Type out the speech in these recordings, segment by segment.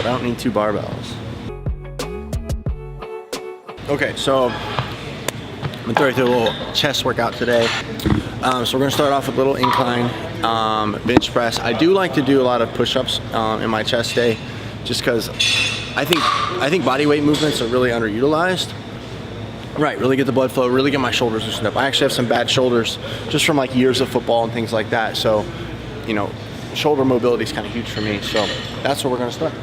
but I don't need 2 barbells. Okay, so I'm gonna throw a little chest workout today. So we're gonna start off with a little incline bench press. I do like to do a lot of push-ups in my chest day, just because I think body weight movements are really underutilized. Right, really get the blood flow, really get my shoulders loosened up. I actually have some bad shoulders just from like years of football and things like that. So, you know, shoulder mobility is kind of huge for me. So that's where we're gonna start.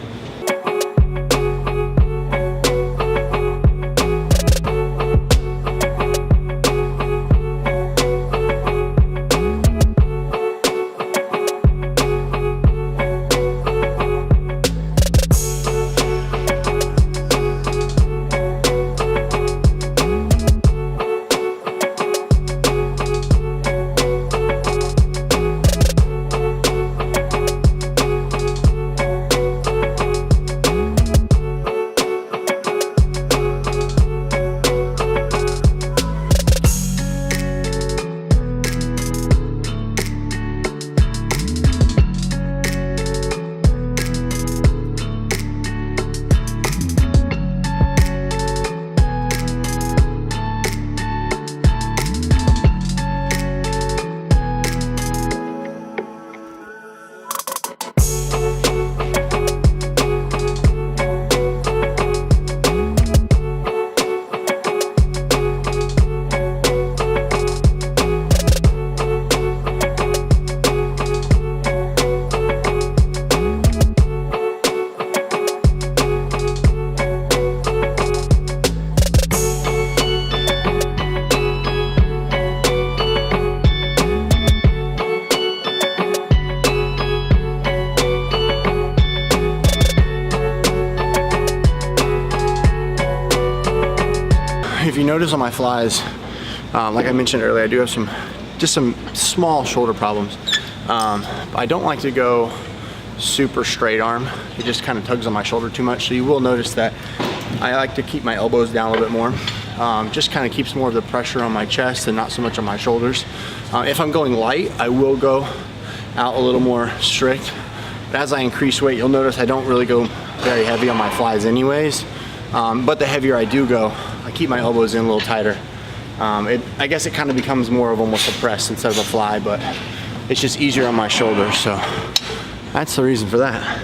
If you notice on my flies, like I mentioned earlier, I do have some small shoulder problems. I don't like to go super straight arm. It just kind of tugs on my shoulder too much. So you will notice that I like to keep my elbows down a little bit more. Just kind of keeps more of the pressure on my chest and not so much on my shoulders. If I'm going light, I will go out a little more strict. But as I increase weight, you'll notice I don't really go very heavy on my flies anyways. But the heavier I do go, I keep my elbows in a little tighter. I guess it kind of becomes more of almost a press instead of a fly, but it's just easier on my shoulders. So that's the reason for that.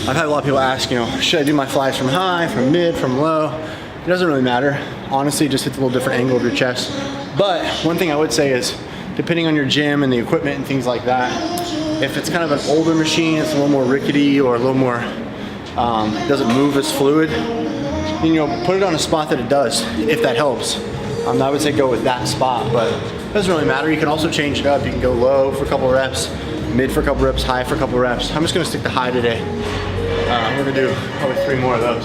I've had a lot of people ask, you know, should I do my flies from high, from mid, from low? It doesn't really matter. Honestly, it just hits a little different angle of your chest. But one thing I would say is, depending on your gym and the equipment and things like that, if it's kind of an older machine, it's a little more rickety or a little more, doesn't move as fluid, then, you know, put it on a spot that it does, if that helps. I would say go with that spot, but it doesn't really matter. You can also change it up. You can go low for a couple reps, mid for a couple reps, high for a couple reps. I'm just gonna stick to high today. We're gonna do probably 3 more of those.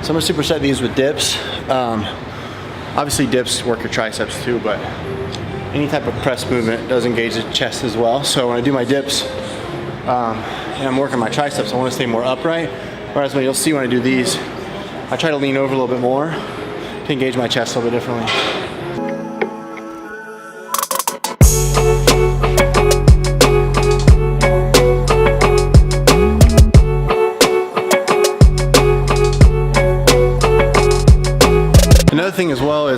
So I'm gonna superset these with dips. Obviously dips work your triceps too, but any type of press movement does engage the chest as well. So when I do my dips and I'm working my triceps, I wanna stay more upright. Whereas when you'll see when I do these, I try to lean over a little bit more to engage my chest a little bit differently.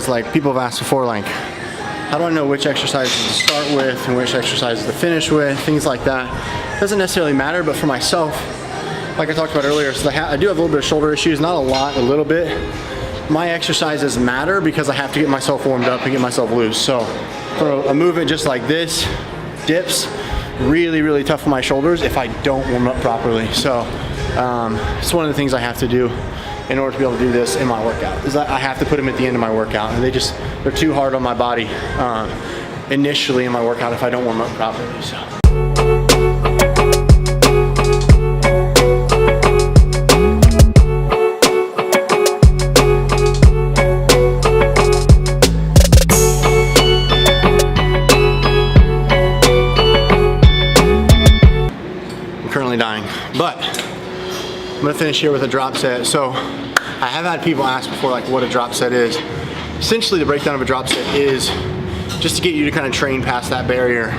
is, like, people have asked before, like, how do I know which exercises to start with and which exercises to finish with, things like that. Doesn't necessarily matter, but for myself, like I talked about earlier, so I do have a little bit of shoulder issues, not a lot, a little bit. My exercises matter because I have to get myself warmed up and get myself loose. So for a movement just like this, dips, really, really tough for my shoulders if I don't warm up properly. So it's one of the things I have to do in order to be able to do this in my workout, is I have to put them at the end of my workout, and they're too hard on my body initially in my workout if I don't warm up properly. So. Dying, but I'm gonna finish here with a drop set. So I have had people ask before, like, what a drop set is. Essentially, the breakdown of a drop set is just to get you to kind of train past that barrier.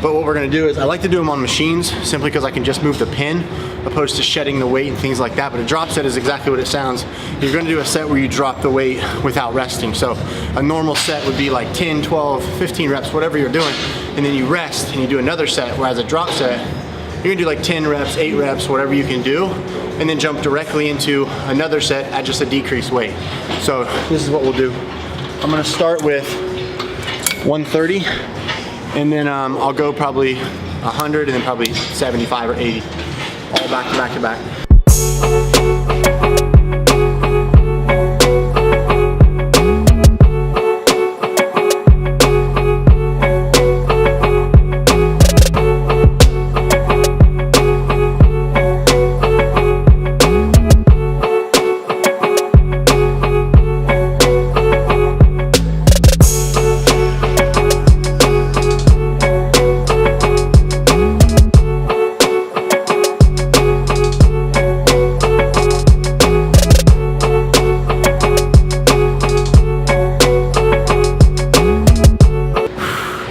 But what we're gonna do is, I like to do them on machines simply because I can just move the pin opposed to shedding the weight and things like that. But a drop set is exactly what it sounds. You're gonna do a set where you drop the weight without resting. So a normal set would be like 10, 12, 15 reps, whatever you're doing, and then you rest and you do another set, whereas a drop set, you're gonna do like 10 reps, 8 reps, whatever you can do, and then jump directly into another set at just a decreased weight. So this is what we'll do. I'm gonna start with 130, and then I'll go probably 100, and then probably 75 or 80, all back to back to back.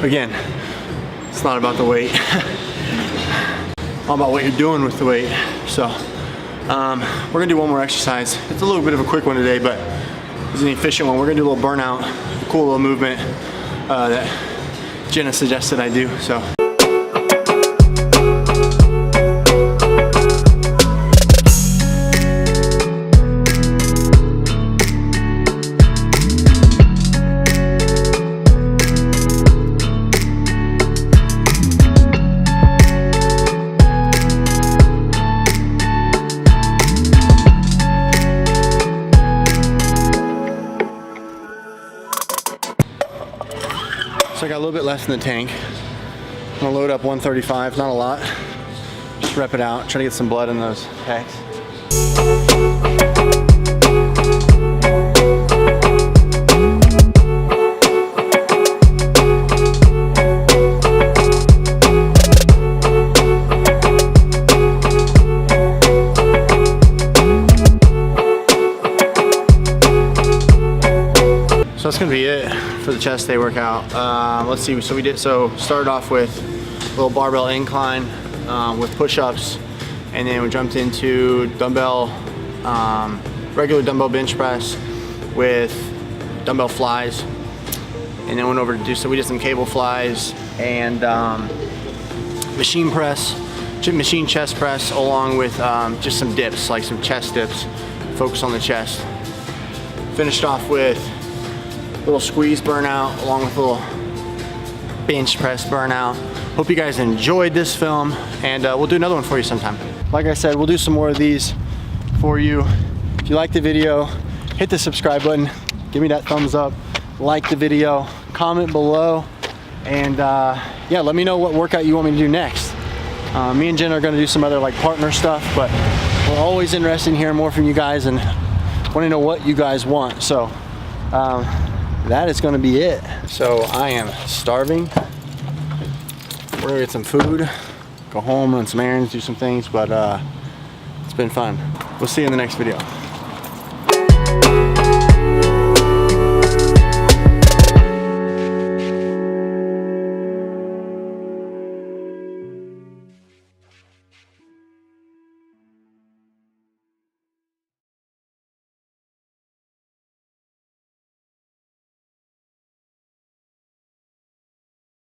Again, it's not about the weight. All about what you're doing with the weight. So we're gonna do one more exercise. It's a little bit of a quick one today, but it's an efficient one. We're gonna do a little burnout, a cool little movement that Jenna suggested I do. So. So I got a little bit left in the tank. I'm gonna load up 135, not a lot. Just rep it out, try to get some blood in those pecs. So that's gonna be it for the chest day workout. Let's see, so started off with a little barbell incline with push-ups, and then we jumped into regular dumbbell bench press with dumbbell flies, and then went over to we did some cable flies and machine chest press, along with just some dips, like some chest dips, focus on the chest. Finished off with a little squeeze burnout along with a little bench press burnout. Hope you guys enjoyed this film, and we'll do another one for you sometime. Like I said, we'll do some more of these for you. If you like the video, hit the subscribe button, give me that thumbs up, like the video, comment below, and yeah, let me know what workout you want me to do next. Me and Jen are going to do some other like partner stuff, but we're always interested in hearing more from you guys and want to know what you guys want. So that is going to be it. So I am starving. We're gonna get some food, go home, run some errands, do some things, but it's been fun. We'll see you in the next video.